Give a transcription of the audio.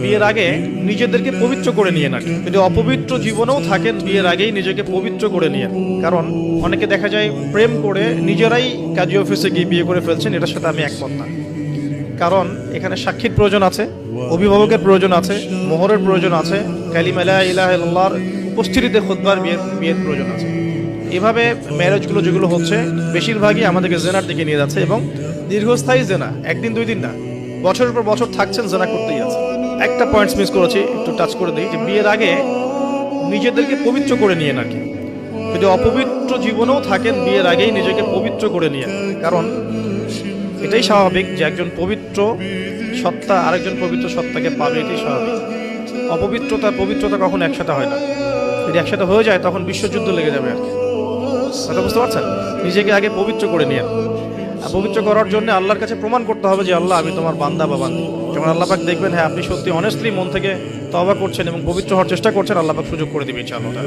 বিয়ের আগে নিজেদেরকে পবিত্র করে নিয়ে না, যদি অপবিত্র জীবনেও থাকেন বিয়ের আগেই নিজেকে পবিত্র করে নিয়ে। কারণ অনেকে দেখা যায় প্রেম করে নিজেরাই কাজী অফিসে গিয়ে বিয়ে করে ফেলছেন, এটার সাথে আমি একমত না। কারণ এখানে সাক্ষীর প্রয়োজন আছে, অভিভাবকের প্রয়োজন আছে, মোহরের প্রয়োজন আছে, কালিমা লা ইলাহা ইল্লাল্লাহর উপস্থিতিতে খুতবার বিয়ের প্রয়োজন আছে। এভাবে ম্যারেজগুলো যেগুলো হচ্ছে বেশিরভাগই আমাদেরকে জেনার দিকে নিয়ে যাচ্ছে, এবং দীর্ঘস্থায়ী জেনা, একদিন দুই দিন না, বছরের পর বছর থাকছেন, জেনা করতেই আছে। একটা পয়েন্টস মিস করেছি, একটু টাচ করে দিই, যে বিয়ের আগে নিজেদেরকে পবিত্র করে নিয়ে নাকি, যদি অপবিত্র জীবনেও থাকেন বিয়ের আগেই নিজেকে পবিত্র করে নিয়ে। কারণ এটাই স্বাভাবিক যে একজন পবিত্র সত্তা আরেকজন পবিত্র সত্তাকে পাবে, এটাই স্বাভাবিক। অপবিত্রতা পবিত্রতা কখনো একসাথে হয় না, যদি একসাথে হয়ে যায় তখন বিশ্বযুদ্ধ লেগে যাবে আর কি। কথা বুঝতে পারছেন? নিজেকে আগে পবিত্র করে নিয়ে, আর পবিত্র করার জন্য আল্লাহর কাছে প্রমাণ করতে হবে যে আল্লাহ আমি তোমার বান্দা বা বান্দি। যখন আল্লাহ পাক দেখবেন হ্যাঁ আপনি সত্যি অনেস্টলি মন থেকে তওবা করছেন এবং পবিত্র হওয়ার চেষ্টা করছেন, আল্লাহ পাক সুযোগ করে দিবে ইনশাআল্লাহ।